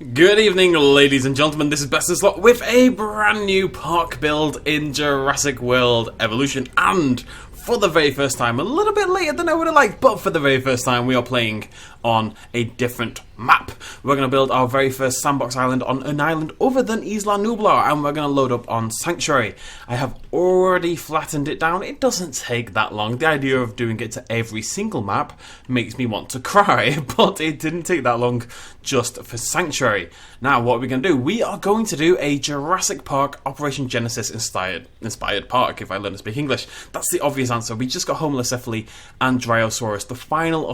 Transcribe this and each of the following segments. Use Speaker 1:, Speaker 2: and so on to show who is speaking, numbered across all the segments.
Speaker 1: Good evening, ladies and gentlemen. This is BestInSlot with a brand new park build in Jurassic World Evolution, and for the very first time, a little bit later than I would have liked, but for the very first time, we are playing on a different map. We're going to build our very first sandbox island on an island other than Isla Nublar, and we're going to load up on Sanctuary. I have already flattened it down. It doesn't take that long. The idea of doing it to every single map makes me want to cry, but it didn't take that long just for Sanctuary. Now, what are we going to do? We are going to do a Jurassic Park Operation Genesis inspired park, if I learn to speak English. That's the obvious answer. We just got Homalocephale and Dryosaurus, the final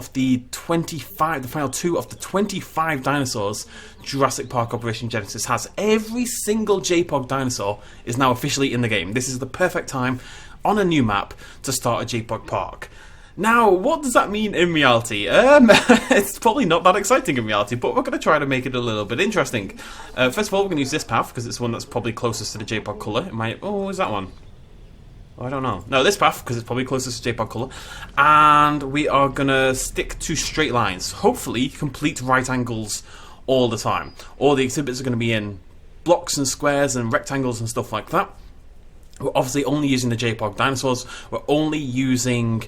Speaker 1: two of the 25 dinosaurs Jurassic Park Operation Genesis has. Every single JPOG dinosaur is now officially in the game. This is the perfect time on a new map to start a JPOG park. Now, what does that mean in reality? It's probably not that exciting in reality, but we're going to try to make it a little bit interesting. First of all, we're going to use this path, because it's the one that's probably closest to the JPOG colour. Oh, is that one? Oh, I don't know. No, this path, because it's probably closest to JPOG colour. And we are going to stick to straight lines. Hopefully, complete right angles all the time. All the exhibits are going to be in blocks and squares and rectangles and stuff like that. We're obviously only using the JPOG dinosaurs. We're only using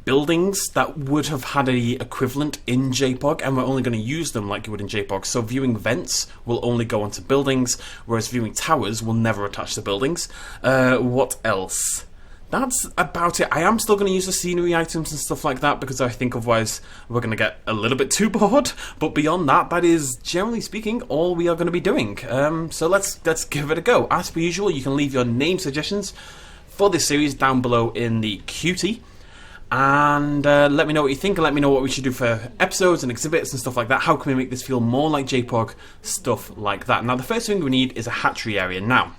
Speaker 1: buildings that would have had a equivalent in JPOG, and we're only going to use them like you would in JPOG. So viewing vents will only go onto buildings, whereas viewing towers will never attach to buildings. What else? That's about it. I am still going to use the scenery items and stuff like that, because I think otherwise we're going to get a little bit too bored. But beyond that, that is, generally speaking, all we are going to be doing. So let's give it a go. As per usual, you can leave your name suggestions for this series down below in the QT. And let me know what you think, and let me know what we should do for episodes and exhibits and stuff like that. How can we make this feel more like JPOG? Stuff like that. Now, the first thing we need is a hatchery area. Now,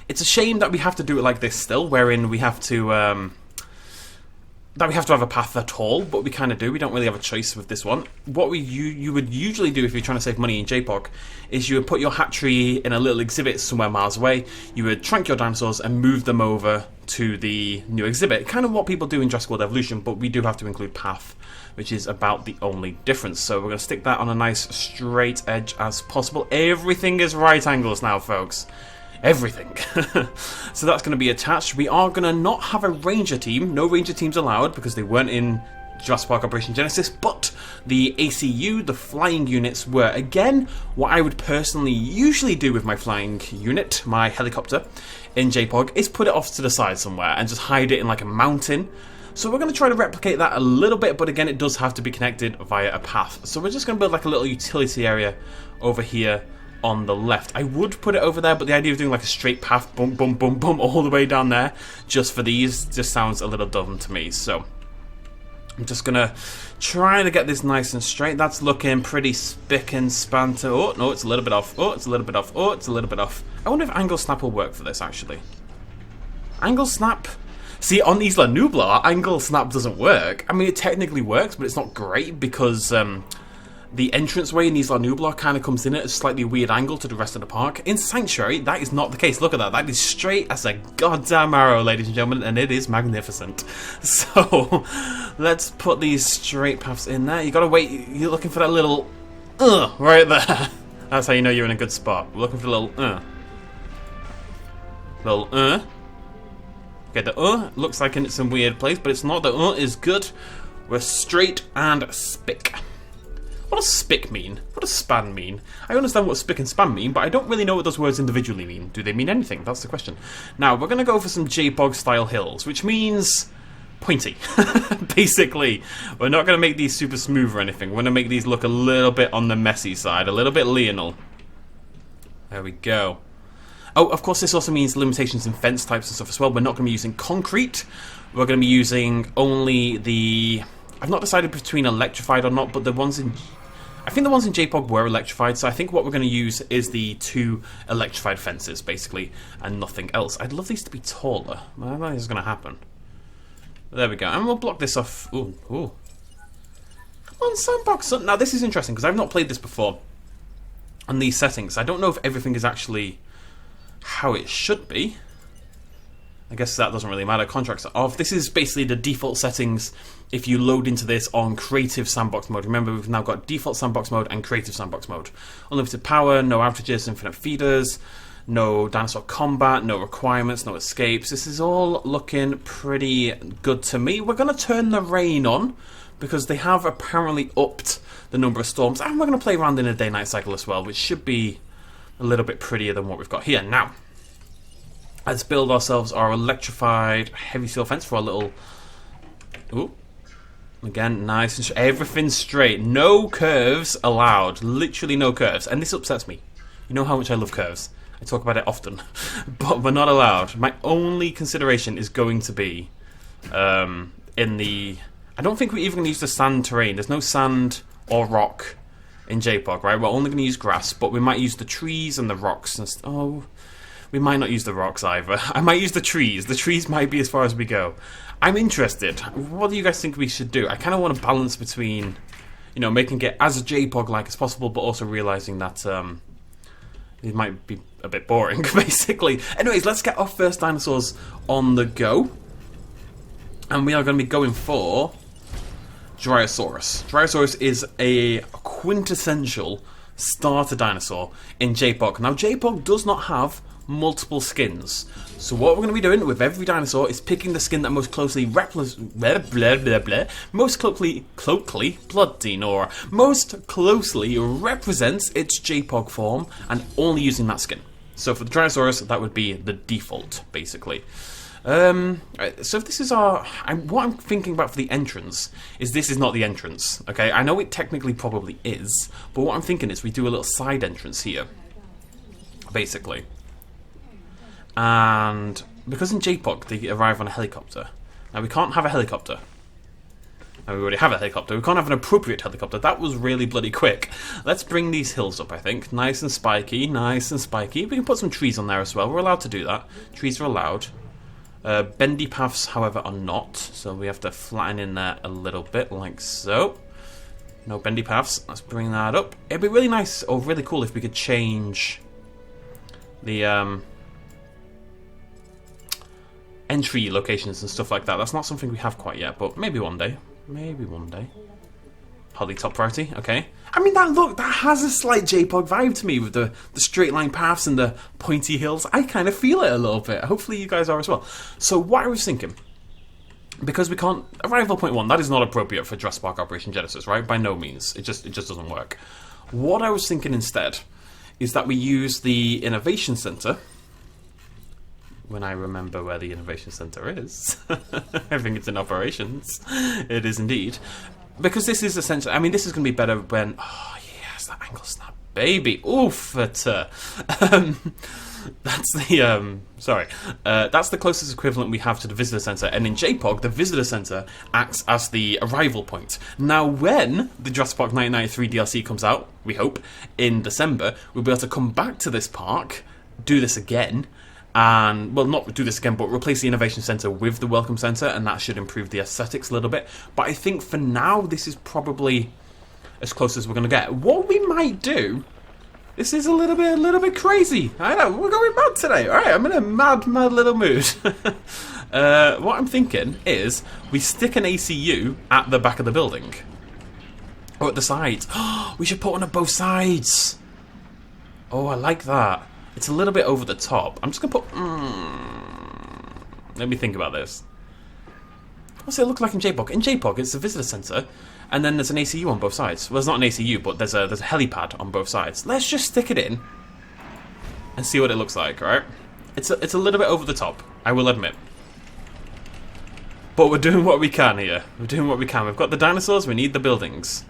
Speaker 1: it's a shame that we have to do it like this still, wherein we have to have a path at all, but we kind of do. We don't really have a choice with this one. What you would usually do if you're trying to save money in JPOG is you would put your hatchery in a little exhibit somewhere miles away. You would trank your dinosaurs and move them over to the new exhibit. Kind of what people do in Jurassic World Evolution, but we do have to include path, which is about the only difference. So we're going to stick that on a nice straight edge as possible. Everything is right angles now, folks. Everything. So that's going to be attached. We are going to not have a ranger team. No ranger teams allowed, because they weren't in Jurassic Park Operation Genesis, but the ACU, the flying units, were. Again, what I would personally usually do with my flying unit, my helicopter, in JPOG, is put it off to the side somewhere and just hide it in like a mountain. So we're going to try to replicate that a little bit, but again, it does have to be connected via a path. So we're just going to build like a little utility area over here on the left. I would put it over there, but the idea of doing like a straight path, boom, boom, boom, boom, all the way down there, just for these, just sounds a little dumb to me. So I'm just gonna try to get this nice and straight. That's looking pretty spick and span to, oh, no, it's a little bit off. Oh, it's a little bit off. Oh, it's a little bit off. I wonder if angle snap will work for this, actually. Angle snap? See, on Isla Nublar, angle snap doesn't work. I mean, it technically works, but it's not great, because the entranceway in Isla Nublar kind of comes in at a slightly weird angle to the rest of the park. In Sanctuary, that is not the case. Look at that. That is straight as a goddamn arrow, ladies and gentlemen, and it is magnificent. So, let's put these straight paths in there. You gotta wait. You're looking for that little right there. That's how you know you're in a good spot. We're looking for the little Little Okay, the looks like it's in a weird place, but it's not. The is good. We're straight and spick. What does spick mean? What does span mean? I understand what spick and span mean, but I don't really know what those words individually mean. Do they mean anything? That's the question. Now, we're going to go for some JPOG style hills, which means pointy. Basically, we're not going to make these super smooth or anything. We're going to make these look a little bit on the messy side, a little bit Leonel. There we go. Oh, of course, this also means limitations in fence types and stuff as well. We're not going to be using concrete. We're going to be using only the... I've not decided between electrified or not, but the ones in... I think the ones in JPOG were electrified, so I think what we're going to use is the 2 electrified fences, basically, and nothing else. I'd love these to be taller. I don't think this is going to happen. There we go, and we'll block this off. Ooh, ooh. Come on, sandbox. Now, this is interesting, because I've not played this before on these settings. I don't know if everything is actually how it should be. I guess that doesn't really matter. Contracts are off. This is basically the default settings if you load into this on creative sandbox mode. Remember, we've now got default sandbox mode and creative sandbox mode. Unlimited power, no outages, infinite feeders, no dinosaur combat, no requirements, no escapes. This is all looking pretty good to me. We're going to turn the rain on because they have apparently upped the number of storms. And we're going to play around in a day-night cycle as well, which should be a little bit prettier than what we've got here. Now, let's build ourselves our electrified heavy steel fence for our little... Ooh. Again, nice and everything's straight. No curves allowed. Literally no curves. And this upsets me. You know how much I love curves. I talk about it often. But we're not allowed. My only consideration is going to be in the... I don't think we're even going to use the sand terrain. There's no sand or rock in JPOG, right? We're only going to use grass. But we might use the trees and the rocks. And oh... We might not use the rocks either. I might use the trees. The trees might be as far as we go. I'm interested. What do you guys think we should do? I kind of want to balance between, you know, making it as JPOG-like as possible, but also realizing that it might be a bit boring, basically. Anyways, let's get our first dinosaurs on the go. And we are going to be going for Dryosaurus. Dryosaurus is a quintessential starter dinosaur in JPOG. Now, JPOG does not have multiple skins. So what we're going to be doing with every dinosaur is picking the skin that most closely most closely represents its JPOG form and only using that skin. So for the Dryosaurus, that would be the default, basically. So if this is our... what I'm thinking about for the entrance is this is not the entrance, okay? I know it technically probably is, but what I'm thinking is we do a little side entrance here, basically. And because in JPOG they arrive on a helicopter. Now we can't have a helicopter. Now we already have a helicopter. We can't have an appropriate helicopter. That was really bloody quick. Let's bring these hills up, I think. Nice and spiky, nice and spiky. We can put some trees on there as well. We're allowed to do that. Trees are allowed. Bendy paths, however, are not. So we have to flatten in there a little bit, like so. No bendy paths. Let's bring that up. It'd be really nice, or really cool, if we could change the entry locations and stuff like that. That's not something we have quite yet, but maybe one day. Maybe one day. Hardly top priority, okay. I mean, that has a slight JPOG vibe to me with the straight line paths and the pointy hills. I kind of feel it a little bit. Hopefully you guys are as well. So what I was thinking, because we can't... Arrival point 1, that is not appropriate for Jurassic Park Operation Genesis, right? By no means. It just doesn't work. What I was thinking instead is that we use the Innovation Center... When I remember where the Innovation Center is. I think it's in operations. It is indeed. Because this is essentially... I mean, this is going to be better when... Oh, yes, that angle snap. Baby. Oof. That's the... sorry. That's the closest equivalent we have to the Visitor Center. And in JPOG, the Visitor Center acts as the arrival point. Now, when the Jurassic Park 1993 DLC comes out, we hope, in December, we'll be able to come back to this park, do this again... And, well, not do this again, but replace the Innovation Center with the Welcome Center, and that should improve the aesthetics a little bit. But I think for now, this is probably as close as we're going to get. What we might do, this is a little bit crazy. I know, we're going mad today. All right, I'm in a mad little mood. What I'm thinking is we stick an ACU at the back of the building. Or at the sides. Oh, we should put one at both sides. Oh, I like that. It's a little bit over the top. I'm just going to put... Let me think about this. What's it look like in JPOG? In JPOG, it's the Visitor Center, and then there's an ACU on both sides. Well, there's not an ACU, but there's a helipad on both sides. Let's just stick it in and see what it looks like, right? It's a little bit over the top, I will admit. But we're doing what we can here. We're doing what we can. We've got the dinosaurs, we need the buildings.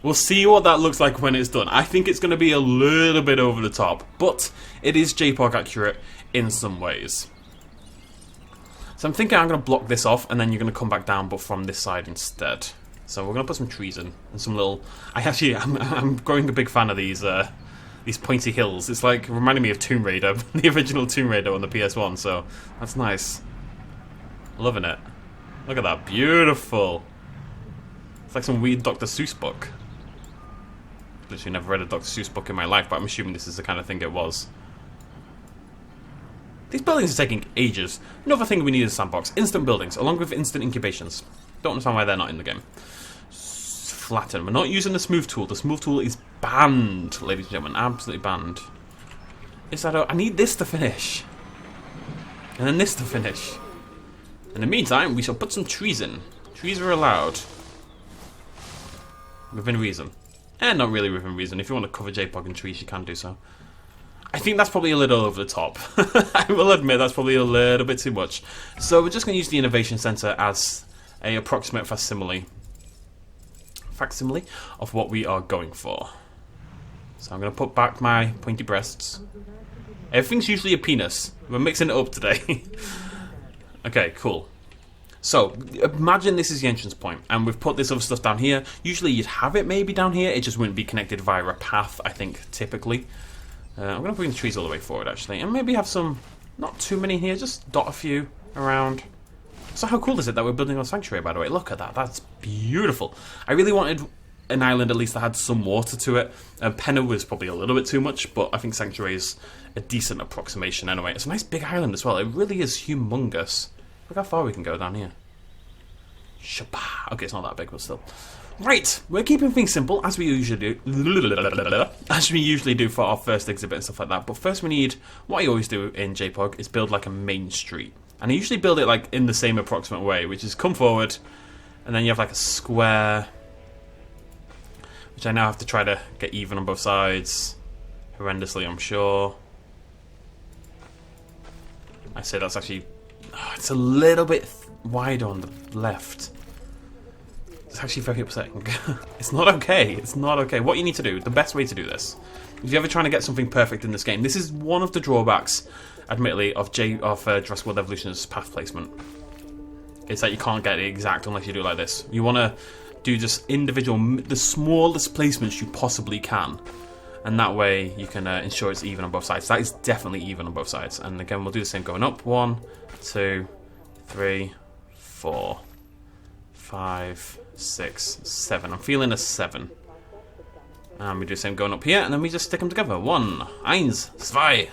Speaker 1: We'll see what that looks like when it's done. I think it's going to be a little bit over the top, but it is JPOG accurate in some ways. So I'm thinking I'm going to block this off, and then you're going to come back down, but from this side instead. So we're going to put some trees in, and some little... I'm growing a big fan of these pointy hills. It's like reminding me of Tomb Raider, the original Tomb Raider on the PS1, so that's nice. Loving it. Look at that, beautiful. It's like some weird Dr. Seuss book. Literally never read a Dr. Seuss book in my life, but I'm assuming this is the kind of thing it was. These buildings are taking ages. Another thing we need is a sandbox. Instant buildings, along with instant incubations. Don't understand why they're not in the game. Flatten. We're not using the smooth tool. The smooth tool is banned, ladies and gentlemen. Absolutely banned. I need this to finish. And then this to finish. In the meantime, we shall put some trees in. Trees are allowed. Within reason. And not really within reason. If you want to cover JPOG and trees, you can do so. I think that's probably a little over the top. I will admit that's probably a little bit too much. So we're just going to use the Innovation Center as a approximate facsimile of what we are going for. So I'm going to put back my pointy breasts. Everything's usually a penis. We're mixing it up today. Okay, cool. So, imagine this is the entrance point, and we've put this other stuff down here. Usually you'd have it maybe down here, it just wouldn't be connected via a path, I think, typically. I'm going to bring the trees all the way forward, actually, and maybe have some, not too many here, just dot a few around. So how cool is it that we're building a sanctuary, by the way? Look at that, that's beautiful. I really wanted an island at least that had some water to it. Penna was probably a little bit too much, but I think sanctuary is a decent approximation anyway. It's a nice big island as well, it really is humongous. Look how far we can go down here. Shabba. Okay, it's not that big, but still. Right, we're keeping things simple, as we usually do. As we usually do for our first exhibit and stuff like that. But first we need, what I always do in JPOG, is build like a main street. And I usually build it like in the same approximate way, which is come forward, and then you have like a square, which I now have to try to get even on both sides. Horrendously, I'm sure. I say that's actually... Oh, it's a little bit wider on the left. It's actually very upsetting. It's not okay. It's not okay. What you need to do, the best way to do this, if you're ever trying to get something perfect in this game, this is one of the drawbacks, admittedly, of Jurassic World Evolution's path placement. It's that you can't get it exact unless you do it like this. You want to do just individual, the smallest placements you possibly can. And that way you can ensure it's even on both sides. That is definitely even on both sides. And again, we'll do the same going up. 1, 2, 3, 4, 5, 6, 7. I'm feeling a 7. And we do the same going up here, and then we just stick them together. 1, 1, 2, 3,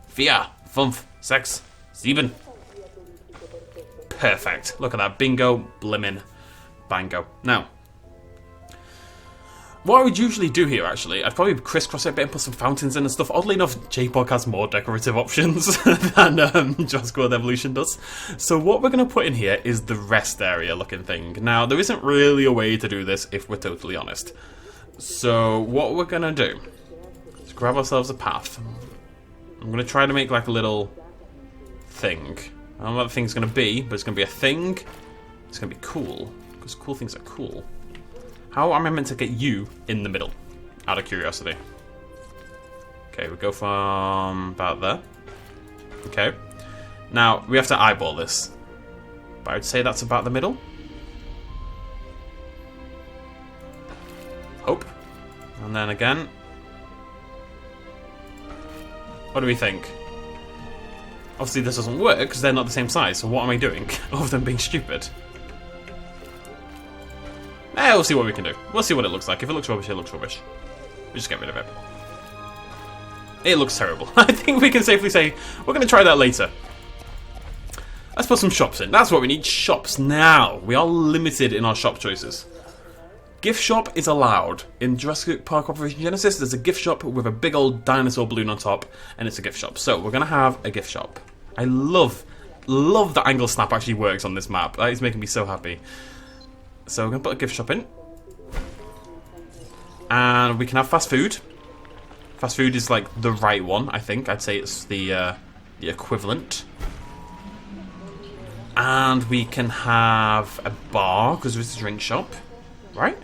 Speaker 1: 4, 5, 6, 7. Perfect. Look at that. Bingo, blimmin', bango. Now, what I would usually do here, actually, I'd probably crisscross it a bit and put some fountains in and stuff. Oddly enough, JPOG has more decorative options than Jurassic World Evolution does. So what we're going to put in here is the rest area looking thing. Now, there isn't really a way to do this, if we're totally honest. So what we're going to do is grab ourselves a path. I'm going to try to make like a little thing. I don't know what the thing's going to be, but it's going to be a thing. It's going to be cool, because cool things are cool. How am I meant to get you in the middle? Out of curiosity. Okay, we go from about there. Okay. Now, we have to eyeball this. But I would say that's about the middle. Hope. And then again. What do we think? Obviously this doesn't work because they're not the same size, so what am I doing? Other than being stupid. We'll see what we can do. We'll see what it looks like. If it looks rubbish, it looks rubbish. We just get rid of it. It looks terrible. I think we can safely say we're going to try that later. Let's put some shops in. That's what we need. Shops. Now, we are limited in our shop choices. Gift shop is allowed. In Jurassic Park Operation Genesis, there's a gift shop with a big old dinosaur balloon on top, and it's a gift shop. So, we're going to have a gift shop. I love that angle snap actually works on this map. That is making me so happy. So we're going to put a gift shop in. And we can have fast food. Fast food is like the right one, I think. I'd say it's the equivalent. And we can have a bar, because there's a drink shop. Right?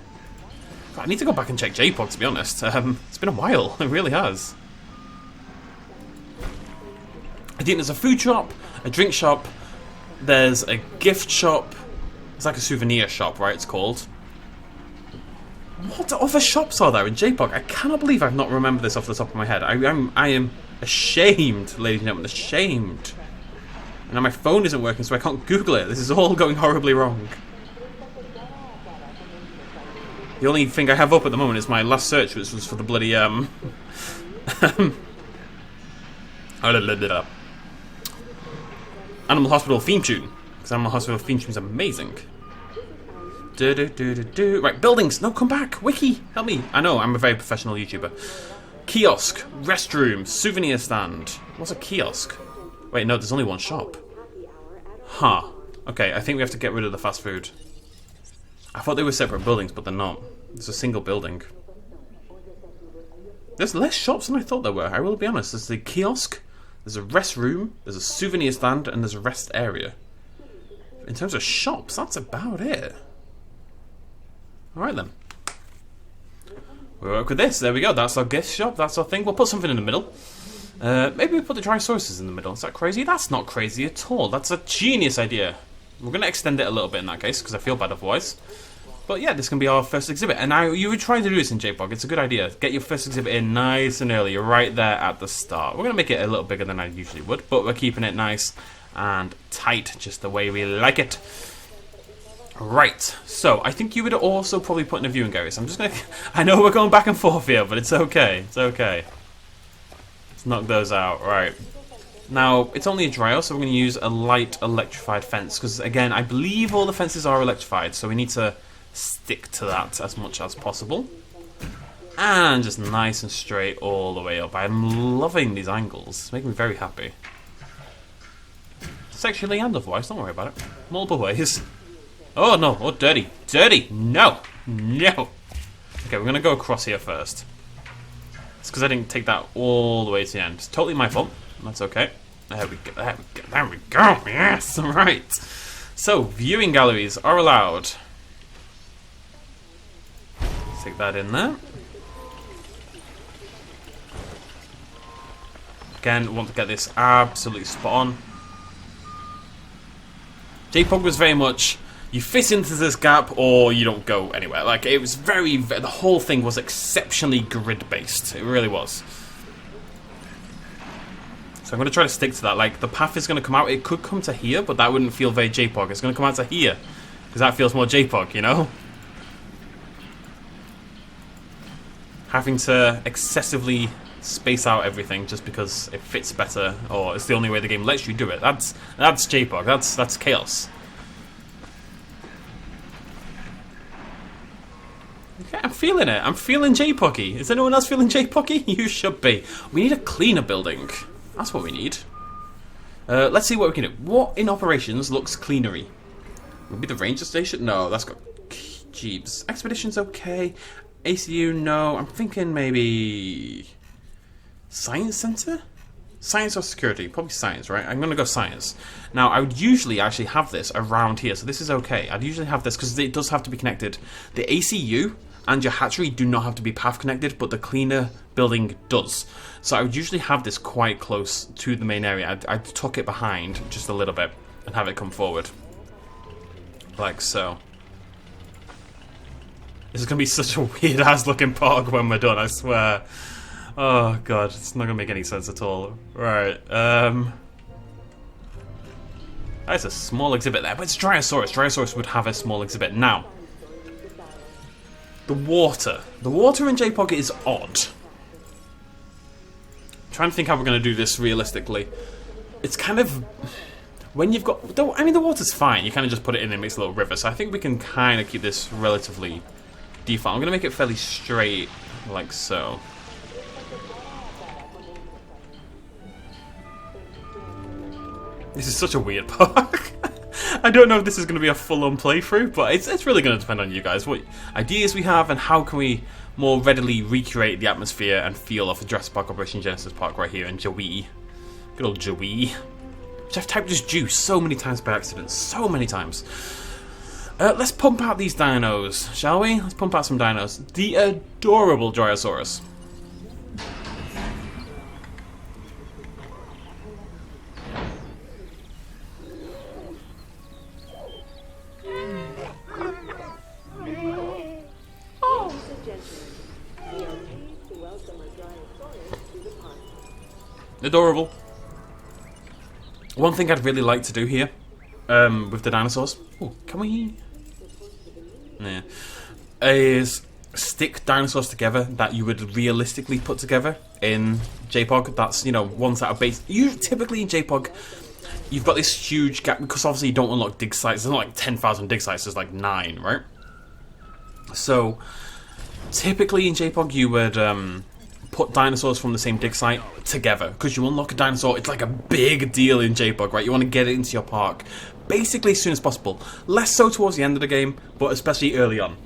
Speaker 1: God, I need to go back and check JPOG, to be honest. It's been a while. It really has. I think there's a food shop, a drink shop, there's a gift shop. It's like a souvenir shop, right? It's called. What other shops are there in JPOG? I cannot believe I've not remembered this off the top of my head. I am ashamed, ladies and gentlemen, ashamed. And now my phone isn't working, so I can't Google it. This is all going horribly wrong. The only thing I have up at the moment is my last search, which was for the bloody Animal Hospital theme tune. Because Animal Hospital theme tune is amazing. Right, buildings. No, come back. Wiki, help me. I know, I'm a very professional YouTuber. Kiosk, restroom, souvenir stand. What's a kiosk? Wait, no, there's only one shop. Huh. Okay, I think we have to get rid of the fast food. I thought they were separate buildings, but they're not. It's a single building. There's less shops than I thought there were, I will be honest. There's the kiosk, there's a restroom, there's a souvenir stand, and there's a rest area. In terms of shops, that's about it. Alright then. We'll work with this. There we go. That's our gift shop. That's our thing. We'll put something in the middle. Maybe we put the Dryosaurus in the middle. Is that crazy? That's not crazy at all. That's a genius idea. We're going to extend it a little bit in that case, because I feel bad otherwise. But yeah, this can be our first exhibit. And now, you were trying to do this in JPOG. It's a good idea. Get your first exhibit in nice and early, right there at the start. We're going to make it a little bigger than I usually would, but we're keeping it nice and tight, just the way we like it. Right, so I think you would also probably put in a viewing area. So I'm just going to... I know we're going back and forth here, but it's okay. It's okay. Let's knock those out. Right. Now, it's only a dryo, so we're going to use a light electrified fence. Because, again, I believe all the fences are electrified, so we need to stick to that as much as possible. And just nice and straight all the way up. I'm loving these angles. It's making me very happy. Sexually and otherwise, don't worry about it. Multiple ways. Oh no, oh dirty, dirty, no, no. Okay, we're gonna go across here first. It's because I didn't take that all the way to the end. It's totally my fault, that's okay. There we go, there we go, there we go, yes, alright. So, viewing galleries are allowed. Stick that in there. Again, want to get this absolutely spot on. JPOG was very much... You fit into this gap, or you don't go anywhere. Like, it was very... The whole thing was exceptionally grid-based. It really was. So I'm going to try to stick to that. Like, the path is going to come out. It could come to here, but that wouldn't feel very JPOG. It's going to come out to here. Because that feels more JPOG, you know? Having to excessively space out everything just because it fits better, or it's the only way the game lets you do it. That's JPOG. That's chaos. Okay, I'm feeling it. I'm feeling JPOG-y. Is anyone else feeling JPOG-y? You should be. We need a cleaner building. That's what we need. Let's see what we can do. What in operations looks cleanery? Would be the ranger station? No, that's got jeeps. Expedition's okay. ACU, no. I'm thinking maybe science center? Science or security? Probably science, right? I'm going to go science. Now, I would usually actually have this around here, so this is okay. I'd usually have this because it does have to be connected. The ACU and your hatchery do not have to be path connected, but the cleaner building does. So I would usually have this quite close to the main area. I'd tuck it behind just a little bit and have it come forward. Like so. This is going to be such a weird-ass looking park when we're done, I swear. Oh, God, it's not going to make any sense at all. Right, that's a small exhibit there, but it's Dryosaurus. Dryosaurus would have a small exhibit. Now, the water. The water in JPOG is odd. I'm trying to think how we're going to do this realistically. It's kind of... When you've got... I mean, the water's fine. You kind of just put it in and it makes a little river, so I think we can kind of keep this relatively default. I'm going to make it fairly straight, like so. This is such a weird park. I don't know if this is going to be a full-on playthrough, but it's really going to depend on you guys. What ideas we have and how can we more readily recreate the atmosphere and feel of a Jurassic Park Operation Genesis park right here in Joey. Good old Joey. Which I've typed as juice so many times by accident. So many times. Let's pump out these dinos, shall we? Let's pump out some dinos. The adorable Dryosaurus. Adorable. One thing I'd really like to do here, with the dinosaurs. Oh, can we? Yeah. Is stick dinosaurs together that you would realistically put together in JPOG. That's, you know, ones that are based. Typically in JPOG, you've got this huge gap, because obviously you don't unlock dig sites. There's not like 10,000 dig sites, there's like 9, right? So, typically in JPOG you would put dinosaurs from the same dig site together, because you unlock a dinosaur, it's like a big deal in JPOG, right? You want to get it into your park basically as soon as possible. Less so towards the end of the game, but especially early on.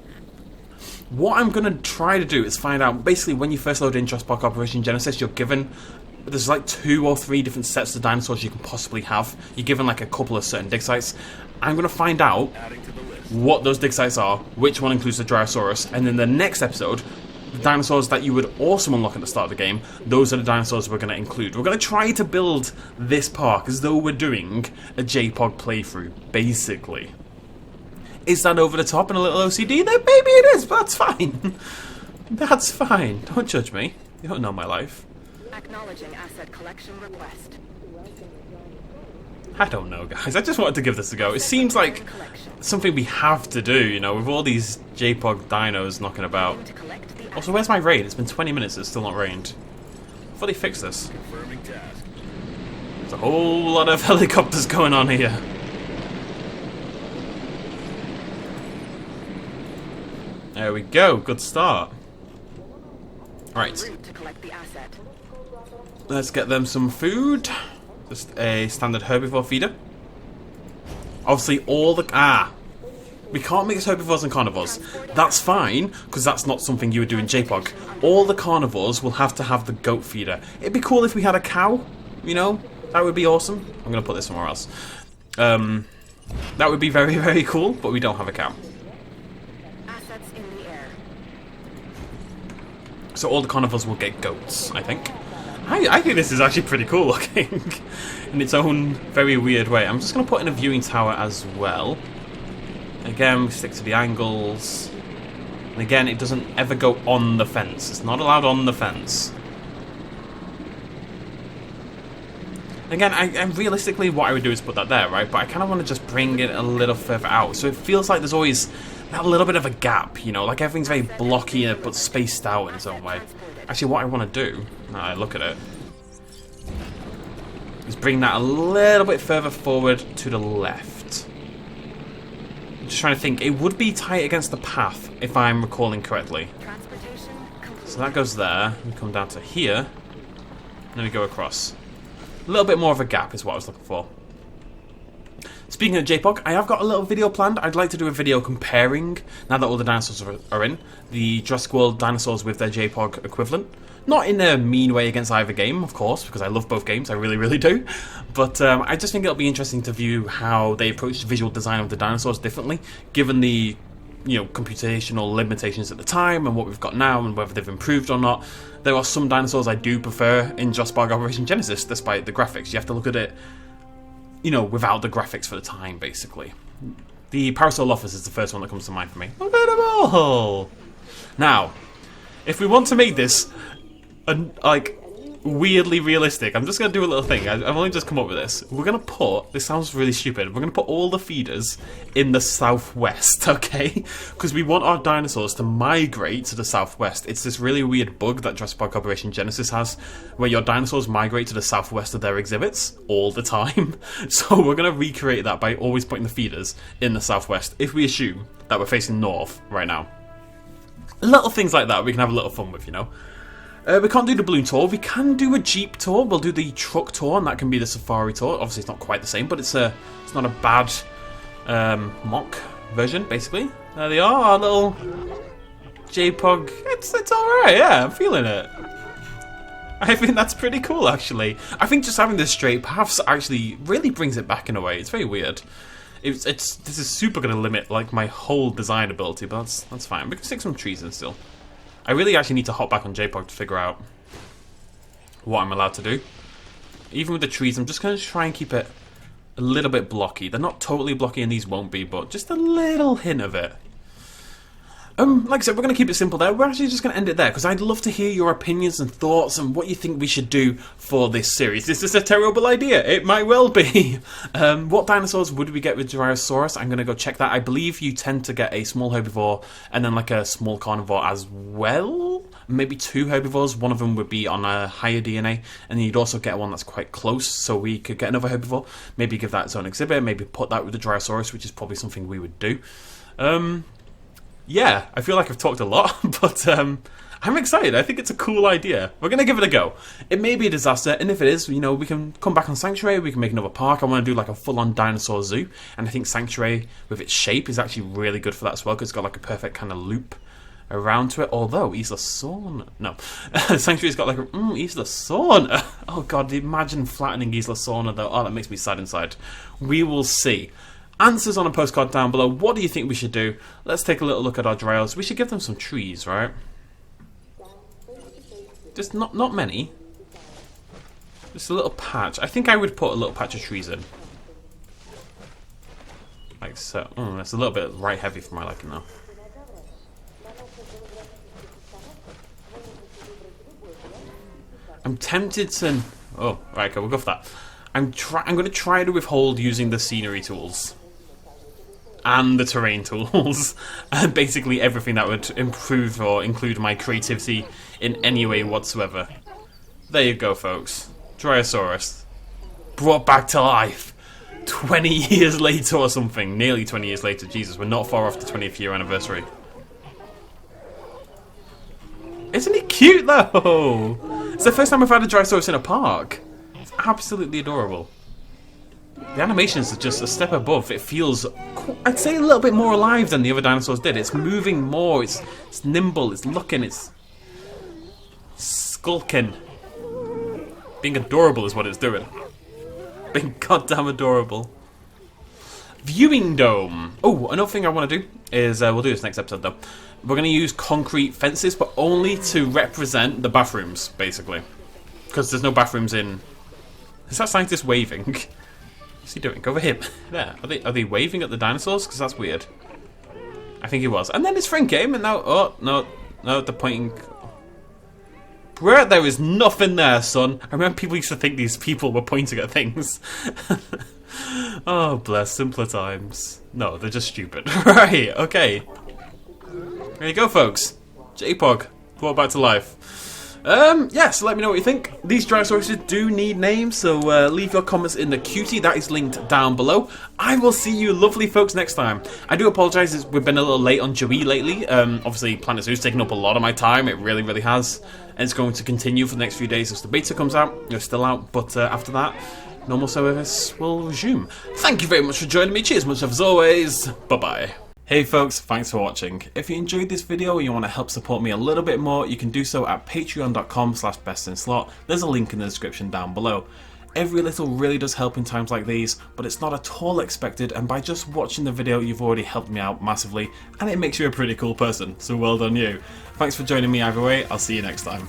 Speaker 1: What I'm going to try to do is find out, basically when you first load in Jurassic Park Operation Genesis, you're given, there's like 2 or 3 different sets of dinosaurs you can possibly have. You're given like a couple of certain dig sites. I'm going to find out what those dig sites are, which one includes the Dryosaurus, and then the next episode, the dinosaurs that you would also unlock at the start of the game, those are the dinosaurs we're going to include. We're going to try to build this park as though we're doing a JPOG playthrough, basically. Is that over the top and a little OCD? Then maybe it is, but that's fine. That's fine. Don't judge me. You don't know my life.
Speaker 2: Acknowledging asset collection request.
Speaker 1: I don't know, guys. I just wanted to give this a go. It seems like something we have to do, you know, with all these JPOG dinos knocking about. Also, where's my raid? It's been 20 minutes, it's still not rained. I thought they fixed this. There's a whole lot of helicopters going on here. There we go, good start. Right. Let's get them some food. Just a standard herbivore feeder. Obviously all the... we can't mix herbivores and carnivores. That's fine, because that's not something you would do in JPOG. All the carnivores will have to have the goat feeder. It'd be cool if we had a cow, you know? That would be awesome. I'm going to put this somewhere else. That would be very, very cool, but we don't have a cow.
Speaker 2: Assets in the air.
Speaker 1: So all the carnivores will get goats, I think. I think this is actually pretty cool looking in its own very weird way. I'm just going to put in a viewing tower as well. Again, we stick to the angles. And again, it doesn't ever go on the fence. It's not allowed on the fence. Again, I realistically, what I would do is put that there, right? But I kind of want to just bring it a little further out. So it feels like there's always that little bit of a gap, you know? Like everything's very blocky but spaced out in its own way. Actually, what I want to do, now I look at it, is bring that a little bit further forward to the left. I'm just trying to think. It would be tight against the path, if I'm recalling correctly. So that goes there. We come down to here. And then we go across. A little bit more of a gap is what I was looking for. Speaking of JPOG, I have got a little video planned. I'd like to do a video comparing, now that all the dinosaurs are in, the Jurassic World dinosaurs with their JPOG equivalent. Not in a mean way against either game, of course, because I love both games, I really, really do. But I just think it'll be interesting to view how they approach the visual design of the dinosaurs differently, given the, you know, computational limitations at the time and what we've got now and whether they've improved or not. There are some dinosaurs I do prefer in Jurassic Park Operation Genesis, despite the graphics. You have to look at it, you know, without the graphics for the time, basically. The Parasaurolophus is the first one that comes to mind for me. Look at them all! Now, if we want to make this, like, weirdly realistic, I'm just going to do a little thing. I've only just come up with this. We're going to put, this sounds really stupid, we're going to put all the feeders in the southwest, okay? Because we want our dinosaurs to migrate to the southwest. It's this really weird bug that Jurassic Park Operation Genesis has, where your dinosaurs migrate to the southwest of their exhibits all the time. So we're going to recreate that by always putting the feeders in the southwest, if we assume that we're facing north right now. Little things like that we can have a little fun with, you know? We can't do the balloon tour. We can do a jeep tour. We'll do the truck tour, and that can be the safari tour. Obviously, it's not quite the same, but it's not a bad mock version, basically. There they are, our little JPOG. It's alright, yeah, I'm feeling it. I think that's pretty cool, actually. I think just having this straight paths actually really brings it back in a way. It's very weird. This is super going to limit like my whole design ability, but that's fine. We can stick some trees in still. I really actually need to hop back on JPOG to figure out what I'm allowed to do. Even with the trees, I'm just going to try and keep it a little bit blocky. They're not totally blocky, and these won't be, but just a little hint of it. Like I said, we're going to keep it simple there. We're actually just going to end it there, because I'd love to hear your opinions and thoughts and what you think we should do for this series. Is this a terrible idea? It might well be. What dinosaurs would we get with Dryosaurus? I'm going to go check that. I believe you tend to get a small herbivore and then like a small carnivore as well. maybe 2 herbivores. One of them would be on a higher DNA, and you'd also get one that's quite close, so we could get another herbivore. Maybe give that its own exhibit, maybe put that with the Dryosaurus, which is probably something we would do. Yeah, I feel like I've talked a lot, but I'm excited. I think it's a cool idea. We're going to give it a go. It may be a disaster, and if it is, you know, we can come back on Sanctuary, we can make another park. I want to do like a full-on dinosaur zoo, and I think Sanctuary, with its shape, is actually really good for that as well, because it's got like a perfect kind of loop around to it. Although, Isla Sorna... No. Sanctuary's got like a... Isla Sorna! Oh god, imagine flattening Isla Sorna though. Oh, that makes me sad inside. We will see. Answers on a postcard down below. What do you think we should do? Let's take a little look at our Dryos. We should give them some trees, right? Just not many. Just a little patch. I think I would put a little patch of trees in. Like so. That's a little bit right heavy for my liking though. I'm tempted to... Oh, right, okay, we'll go for that. I'm going to try to withhold using the scenery tools. And the terrain tools. And basically everything that would improve or include my creativity in any way whatsoever. There you go, folks. Dryosaurus. Brought back to life. 20 years later or something. Nearly 20 years later. Jesus, we're not far off the 20th year anniversary. Isn't he cute, though? It's the first time I've had a Dryosaurus in a park. It's absolutely adorable. The animations are just a step above. It feels, I'd say, a little bit more alive than the other dinosaurs did. It's moving more. It's nimble. It's looking. It's skulking. Being adorable is what it's doing. Being goddamn adorable. Viewing dome. Oh, another thing I want to do is, we'll do this next episode though. We're going to use concrete fences, but only to represent the bathrooms, basically. Because there's no bathrooms in... Is that scientist waving? What's he doing? Go over here. There. Are they waving at the dinosaurs? Because that's weird. I think he was. And then his friend came, and now... Oh, no, they're pointing... Bruh, there is nothing there, son. I remember people used to think these people were pointing at things. Oh, bless, simpler times. No, they're just stupid. Right, okay. There you go, folks. JPOG, brought back to life. Yeah, so let me know what you think. These Dryosaurus do need names, so leave your comments in the cutie. That is linked down below. I will see you lovely folks next time. I do apologise, we've been a little late on Joey lately. Obviously, Planet Zoo's taken up a lot of my time. It really, really has. And it's going to continue for the next few days as the beta comes out. It's still out, but after that, normal service will resume. Thank you very much for joining me. Cheers much as always. Bye-bye. Hey folks, thanks for watching. If you enjoyed this video and you want to help support me a little bit more, you can do so at patreon.com/bestinslot. There's a link in the description down below. Every little really does help in times like these, but it's not at all expected, and by just watching the video you've already helped me out massively, and it makes you a pretty cool person, so well done you. Thanks for joining me either way, I'll see you next time.